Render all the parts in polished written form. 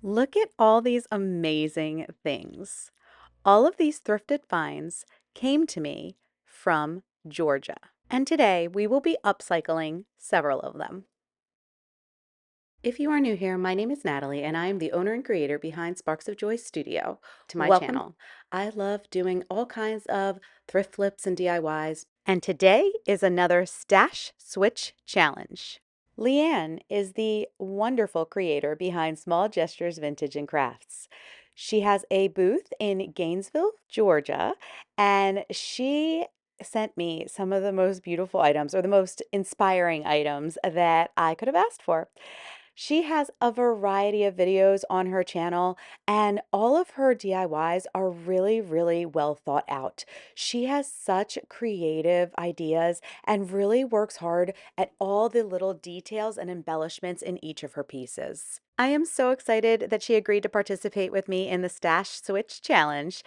Look at all these amazing things. All of these thrifted finds came to me from Georgia. And today we will be upcycling several of them. If you are new here, my name is Natalie and I am the owner and creator behind Sparks of Joy Studio to my channel. I love doing all kinds of thrift flips and DIYs. And today is another stash switch challenge. Lea Anne is the wonderful creator behind Small Gestures Vintage and Crafts. She has a booth in Gainesville, Georgia, and she sent me some of the most beautiful items or the most inspiring items that I could have asked for. She has a variety of videos on her channel, and all of her DIYs are really, really well thought out. She has such creative ideas and really works hard at all the little details and embellishments in each of her pieces. I am so excited that she agreed to participate with me in the Stash Switch Challenge.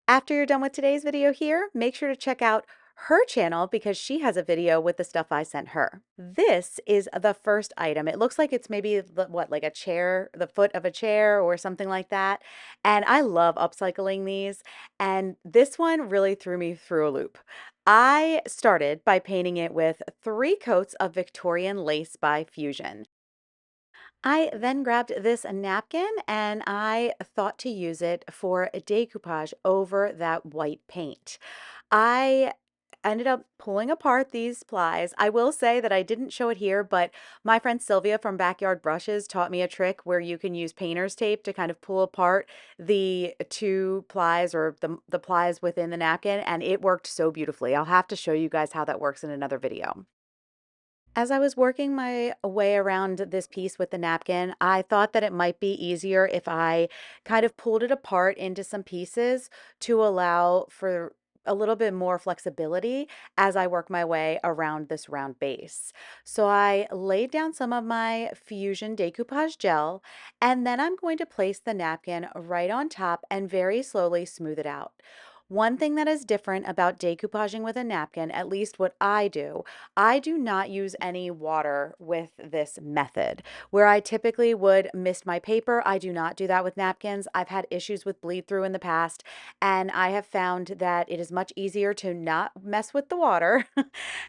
After you're done with today's video here, make sure to check out her channel because she has a video with the stuff I sent her. This is the first item. It looks like it's maybe what, like a chair, the foot of a chair or something like that. And I love upcycling these. And this one really threw me through a loop. I started by painting it with 3 coats of Victorian lace by Fusion. I then grabbed this napkin and I thought to use it for a decoupage over that white paint. I ended up pulling apart these plies. I will say that I didn't show it here, but my friend Sylvia from Backyard Brushes taught me a trick where you can use painter's tape to kind of pull apart the 2 plies or the plies within the napkin, and it worked so beautifully. I'll have to show you guys how that works in another video. As I was working my way around this piece with the napkin, I thought that it might be easier if I kind of pulled it apart into some pieces to allow for a little bit more flexibility as I work my way around this round base. So I laid down some of my Fusion decoupage gel, and then I'm going to place the napkin right on top and very slowly smooth it out. One thing that is different about decoupaging with a napkin, at least what I do not use any water with this method. Where I typically would mist my paper, I do not do that with napkins. I've had issues with bleed through in the past, and I have found that it is much easier to not mess with the water.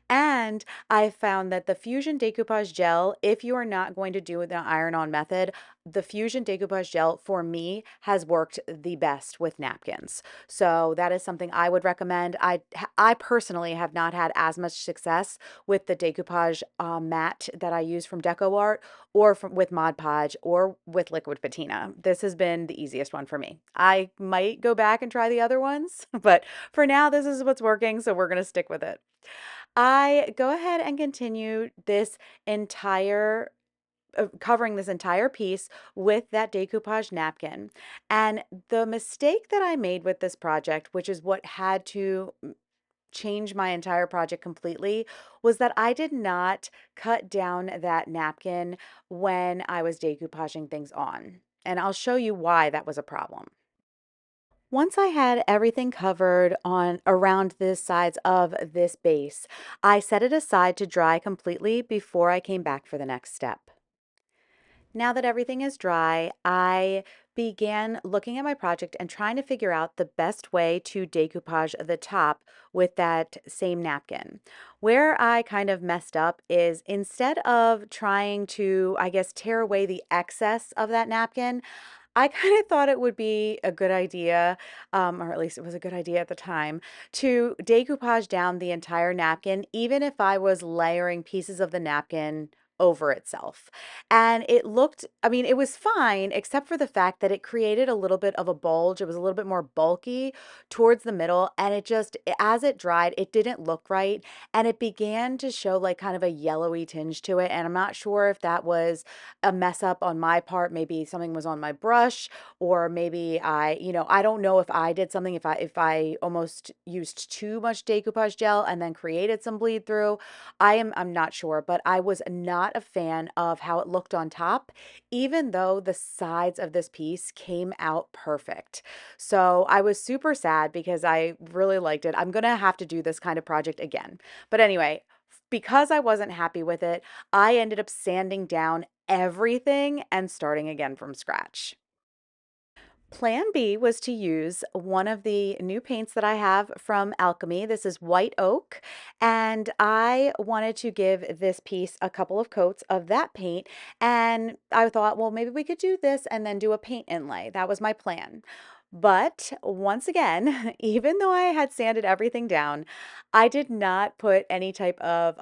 And I found that the Fusion decoupage gel, if you are not going to do the iron-on method, the Fusion decoupage gel for me has worked the best with napkins. So that is something I would recommend. I personally have not had as much success with the decoupage mat that I use from DecoArt or with Mod Podge or with liquid patina. This has been the easiest one for me. I might go back and try the other ones, but for now this is what's working, so we're going to stick with it. I go ahead and continue this entire covering this entire piece with that decoupage napkin. And the mistake that I made with this project, which is what had to change my entire project completely, was that I did not cut down that napkin when I was decoupaging things on. And I'll show you why that was a problem. Once I had everything covered on around the sides of this base, I set it aside to dry completely before I came back for the next step. Now that everything is dry, I began looking at my project and trying to figure out the best way to decoupage the top with that same napkin. Where I kind of messed up is instead of trying to, I guess, tear away the excess of that napkin, I kind of thought it would be a good idea, or at least it was a good idea at the time, to decoupage down the entire napkin, even if I was layering pieces of the napkin over itself. And it looked, I mean, it was fine, except for the fact that it created a little bit of a bulge. It was a little bit more bulky towards the middle, and it just, as it dried, it didn't look right. And it began to show like kind of a yellowy tinge to it. And I'm not sure if that was a mess up on my part. Maybe something was on my brush, or maybe I don't know if I did something, if I almost used too much decoupage gel and then created some bleed through. I'm not sure, but I was not a fan of how it looked on top, even though the sides of this piece came out perfect. So I was super sad because I really liked it. I'm gonna have to do this kind of project again. But anyway, because I wasn't happy with it, I ended up sanding down everything and starting again from scratch. Plan B was to use one of the new paints that I have from Alchemy. This is white oak, and I wanted to give this piece a couple of coats of that paint. And I thought, well, maybe we could do this and then do a paint inlay. That was my plan. But once again, even though I had sanded everything down, I did not put any type of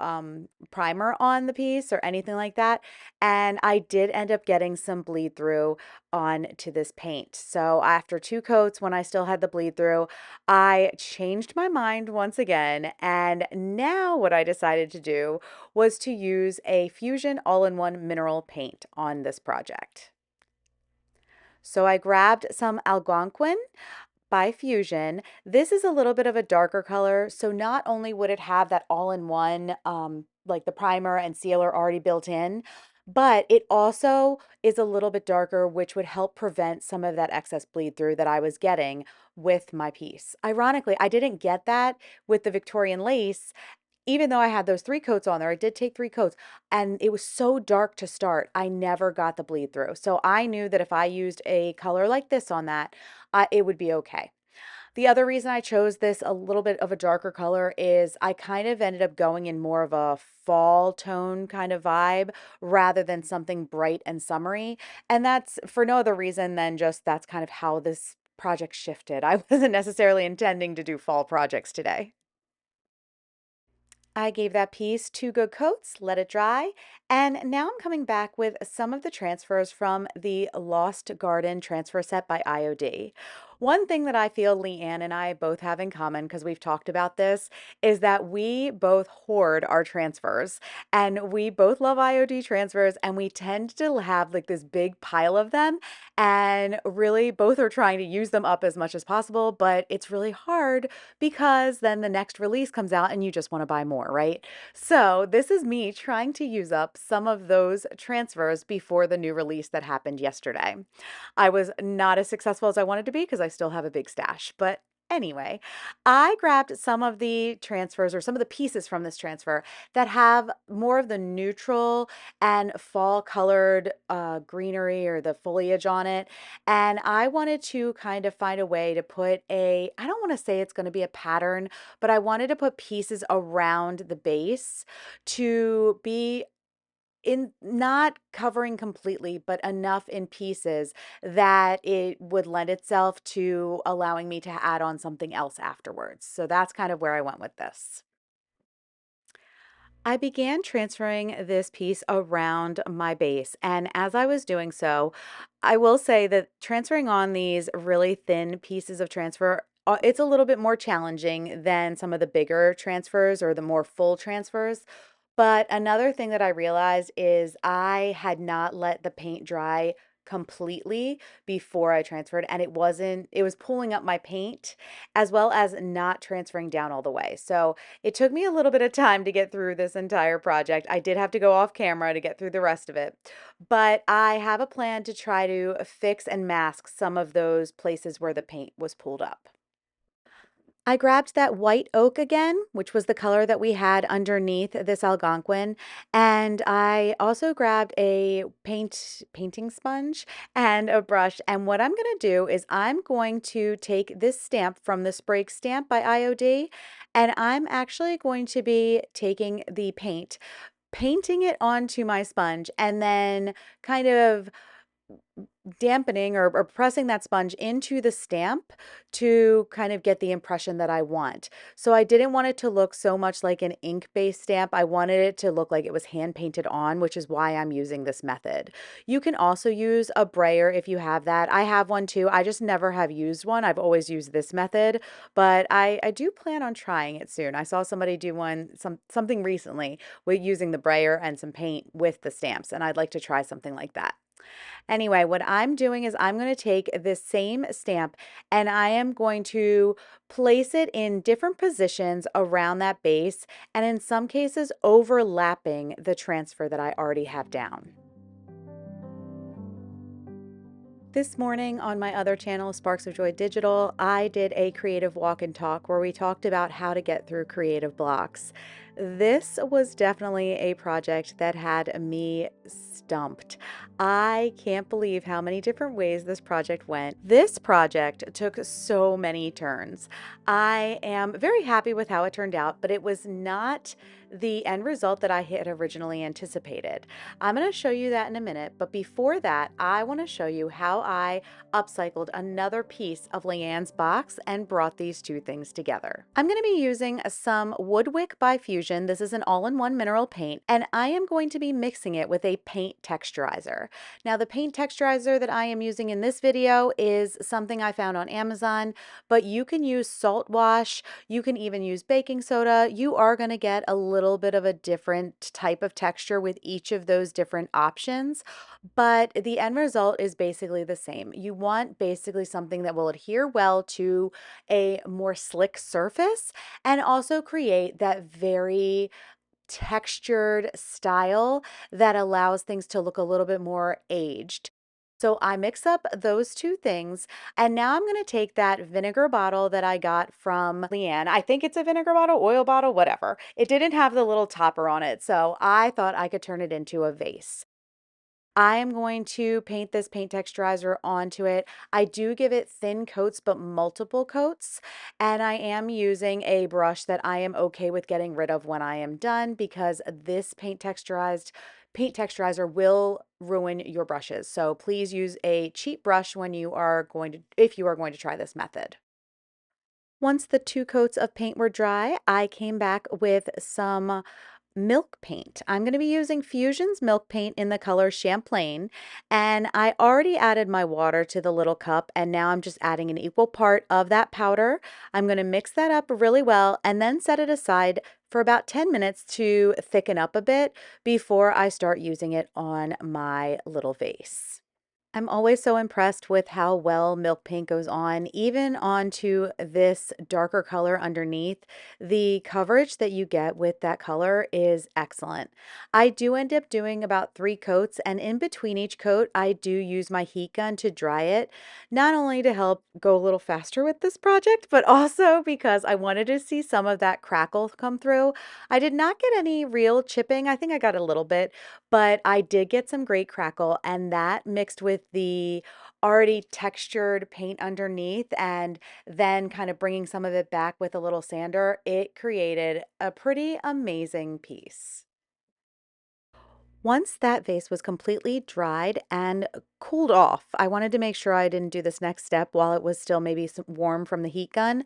primer on the piece or anything like that. And I did end up getting some bleed through on to this paint. So after two coats, when I still had the bleed through, I changed my mind once again. And now what I decided to do was to use a Fusion all-in-one mineral paint on this project. So I grabbed some Algonquin by Fusion. This is a little bit of a darker color, so not only would it have that all-in-one, like the primer and sealer already built in, but it also is a little bit darker, which would help prevent some of that excess bleed through that I was getting with my piece. Ironically, I didn't get that with the Victorian lace, even though I had those three coats on there. I did take three coats, and it was so dark to start, I never got the bleed through. So I knew that if I used a color like this on that, it would be okay. The other reason I chose this a little bit of a darker color is I kind of ended up going in more of a fall tone kind of vibe rather than something bright and summery. And that's for no other reason than just that's kind of how this project shifted. I wasn't necessarily intending to do fall projects today. I gave that piece two good coats, let it dry, and now I'm coming back with some of the transfers from the Lost Garden transfer set by IOD. One thing that I feel Lea Anne and I both have in common, because we've talked about this, is that we both hoard our transfers, and we both love IOD transfers, and we tend to have like this big pile of them, and really both are trying to use them up as much as possible, but it's really hard because then the next release comes out and you just want to buy more, right? So this is me trying to use up some of those transfers before the new release that happened yesterday. I was not as successful as I wanted to be because I still have a big stash, but anyway, I grabbed some of the transfers or some of the pieces from this transfer that have more of the neutral and fall colored greenery or the foliage on it. And I wanted to kind of find a way to put I don't want to say it's going to be a pattern, but I wanted to put pieces around the base to be in not covering completely, but enough in pieces that it would lend itself to allowing me to add on something else afterwards. So that's kind of where I went with this. I began transferring this piece around my base, and as I was doing so, I will say that transferring on these really thin pieces of transfer, it's a little bit more challenging than some of the bigger transfers or the more full transfers. But another thing that I realized is I had not let the paint dry completely before I transferred, and it was pulling up my paint as well as not transferring down all the way. So it took me a little bit of time to get through this entire project. I did have to go off camera to get through the rest of it, but I have a plan to try to fix and mask some of those places where the paint was pulled up. I grabbed that white oak again, which was the color that we had underneath this Algonquin, and I also grabbed a painting sponge and a brush. And what I'm going to do is I'm going to take this stamp from the Sprague stamp by IOD, and I'm actually going to be taking the paint, painting it onto my sponge, and then kind of dampening or pressing that sponge into the stamp to kind of get the impression that I want. So I didn't want it to look so much like an ink-based stamp. I wanted it to look like it was hand painted on, which is why I'm using this method. You can also use a brayer if you have that. I have one too. I just never have used one. I've always used this method, but I do plan on trying it soon. I saw somebody do something recently with using the brayer and some paint with the stamps, and I'd like to try something like that. Anyway, what I'm doing is I'm going to take this same stamp and I am going to place it in different positions around that base, and in some cases overlapping the transfer that I already have down. This morning on my other channel, Sparks of Joy Digital, I did a creative walk and talk where we talked about how to get through creative blocks. This was definitely a project that had me stumped. I can't believe how many different ways this project went. This project took so many turns. I am very happy with how it turned out, but it was not the end result that I had originally anticipated. I'm going to show you that in a minute, but before that, I want to show you how I upcycled another piece of Lea Anne's box and brought these two things together. I'm going to be using some Woodwick by Fusion. This is an all-in-one mineral paint, and I am going to be mixing it with a paint texturizer. Now, the paint texturizer that I am using in this video is something I found on Amazon, but you can use salt wash, you can even use baking soda. You are going to get a little bit of a different type of texture with each of those different options, but the end result is basically the same. You want basically something that will adhere well to a more slick surface and also create that very textured style that allows things to look a little bit more aged. So I mix up those two things, and now I'm going to take that vinegar bottle that I got from Lea Anne. I think it's a vinegar bottle, oil bottle, whatever. It didn't have the little topper on it, so I thought I could turn it into a vase. I am going to paint this paint texturizer onto it. I do give it thin coats, but multiple coats. And I am using a brush that I am okay with getting rid of when I am done because this paint texturizer will ruin your brushes. So please use a cheap brush when you are going to, if you are going to try this method. Once the two coats of paint were dry, I came back with some milk paint. I'm going to be using Fusion's milk paint in the color Champlain, and I already added my water to the little cup, and now I'm just adding an equal part of that powder. I'm going to mix that up really well and then set it aside for about 10 minutes to thicken up a bit before I start using it on my little vase. I'm always so impressed with how well milk paint goes on, even onto this darker color underneath. The coverage that you get with that color is excellent. I do end up doing about 3 coats, and in between each coat, I do use my heat gun to dry it, not only to help go a little faster with this project, but also because I wanted to see some of that crackle come through. I did not get any real chipping. I think I got a little bit, but I did get some great crackle, and that mixed with the already textured paint underneath and then kind of bringing some of it back with a little sander, it created a pretty amazing piece. Once that vase was completely dried and cooled off, I wanted to make sure I didn't do this next step while it was still maybe warm from the heat gun.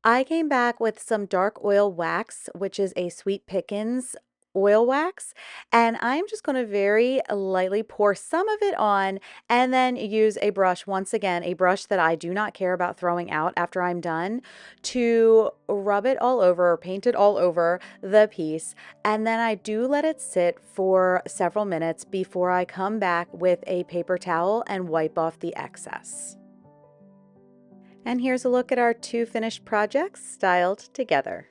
I came back with some dark oil wax, which is a Sweet Pickens oil wax, and I'm just going to very lightly pour some of it on and then use a brush, once again, a brush that I do not care about throwing out after I'm done, to rub it all over, or paint it all over the piece. And then I do let it sit for several minutes before I come back with a paper towel and wipe off the excess. And here's a look at our two finished projects styled together.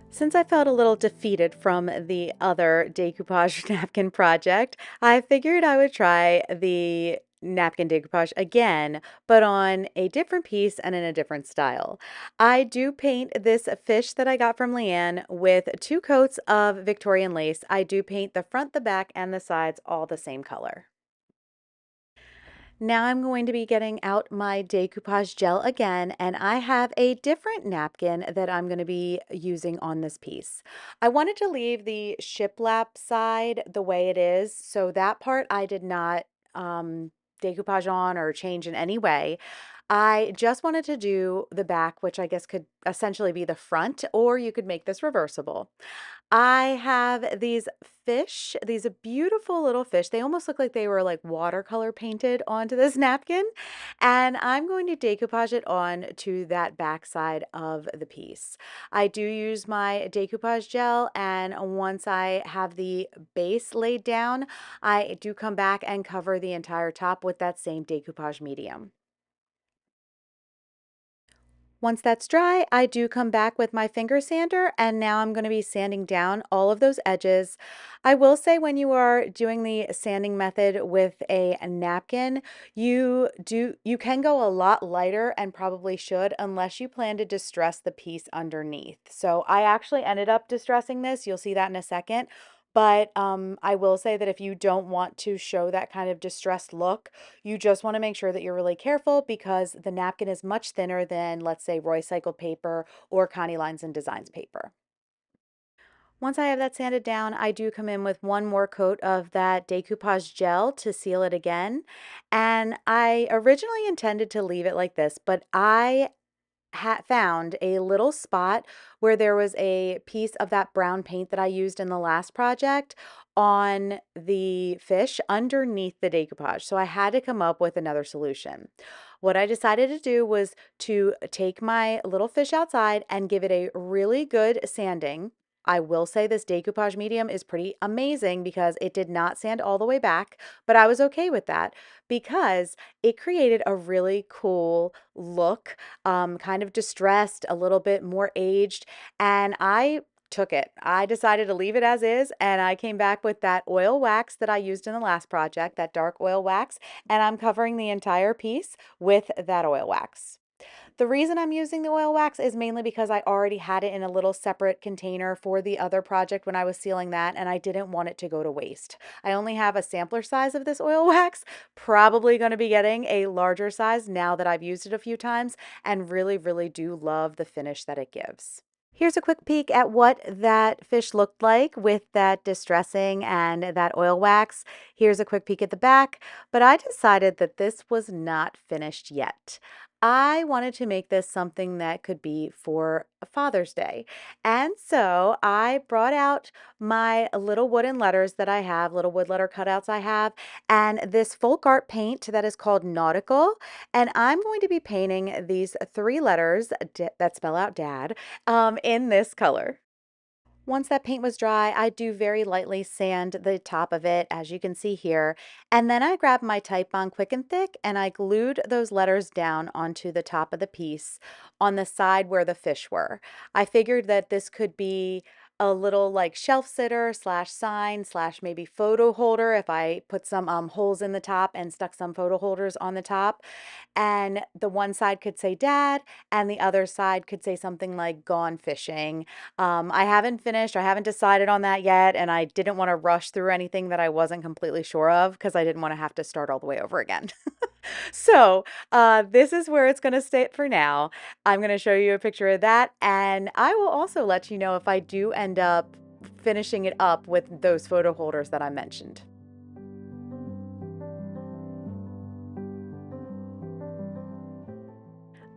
Since I felt a little defeated from the other decoupage napkin project, I figured I would try the napkin decoupage again, but on a different piece and in a different style. I do paint this fish that I got from Lea Anne with 2 coats of Victorian lace. I do paint the front, the back, and the sides all the same color. Now I'm going to be getting out my decoupage gel again, and I have a different napkin that I'm going to be using on this piece. I wanted to leave the shiplap side the way it is, so that part I did not decoupage on or change in any way. I just wanted to do the back, which I guess could essentially be the front, or you could make this reversible. I have these fish, these beautiful little fish. They almost look like they were like watercolor painted onto this napkin. And I'm going to decoupage it on to that back side of the piece. I do use my decoupage gel, and once I have the base laid down, I do come back and cover the entire top with that same decoupage medium. Once that's dry, I do come back with my finger sander, and now I'm going to be sanding down all of those edges. I will say, when you are doing the sanding method with a napkin, you can go a lot lighter, and probably should, unless you plan to distress the piece underneath. So I actually ended up distressing this. You'll see that in a second. But I will say that if you don't want to show that kind of distressed look, you just want to make sure that you're really careful, because the napkin is much thinner than, let's say, Roy-cycled paper or Connie Lines and Designs paper. Once I have that sanded down, I do come in with one more coat of that decoupage gel to seal it again. And I originally intended to leave it like this, but I found a little spot where there was a piece of that brown paint that I used in the last project on the fish underneath the decoupage. So I had to come up with another solution. What I decided to do was to take my little fish outside and give it a really good sanding. I will say this decoupage medium is pretty amazing, because it did not sand all the way back, but I was okay with that because it created a really cool look, kind of distressed, a little bit more aged, and I took it. I decided to leave it as is, and I came back with that oil wax that I used in the last project, that dark oil wax, and I'm covering the entire piece with that oil wax. The reason I'm using the oil wax is mainly because I already had it in a little separate container for the other project when I was sealing that, and I didn't want it to go to waste. I only have a sampler size of this oil wax, probably going to be getting a larger size now that I've used it a few times, and really, really do love the finish that it gives. Here's a quick peek at what that fish looked like with that distressing and that oil wax. Here's a quick peek at the back, but I decided that this was not finished yet. I wanted to make this something that could be for Father's Day. And so I brought out my little wooden letters that I have, little wood letter cutouts I have, and this folk art paint that is called Nautical. And I'm going to be painting these three letters that spell out Dad in this color. Once that paint was dry, I do very lightly sand the top of it, as you can see here. And then I grabbed my Titebond Quick and Thick, and I glued those letters down onto the top of the piece on the side where the fish were. I figured that this could be a little like shelf sitter slash sign slash maybe photo holder if I put some holes in the top and stuck some photo holders on the top. And the one side could say Dad, and the other side could say something like Gone Fishing. I haven't finished, I haven't decided on that yet, and I didn't want to rush through anything that I wasn't completely sure of, because I didn't want to have to start all the way over again. So this is where it's going to stay for now. I'm going to show you a picture of that, and I will also let you know if I do end up finishing it up with those photo holders that I mentioned.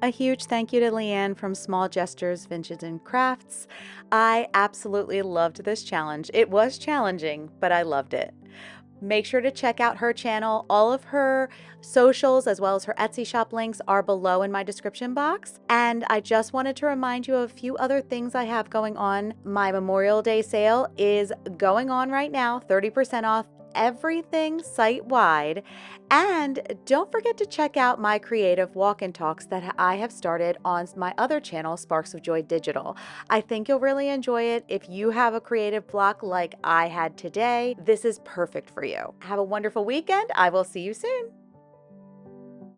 A huge thank you to Lea Anne from Small Gestures Vintage and Crafts. I absolutely loved this challenge. It was challenging, but I loved it. Make sure to check out her channel. All of her socials, as well as her Etsy shop links, are below in my description box. And I just wanted to remind you of a few other things I have going on. My Memorial Day sale is going on right now, 30% off everything site-wide. And don't forget to check out my creative walk-in talks that I have started on my other channel, Sparks of Joy Digital. I think you'll really enjoy it. If you have a creative block like I had today, this is perfect for you. Have a wonderful weekend. I will see you soon.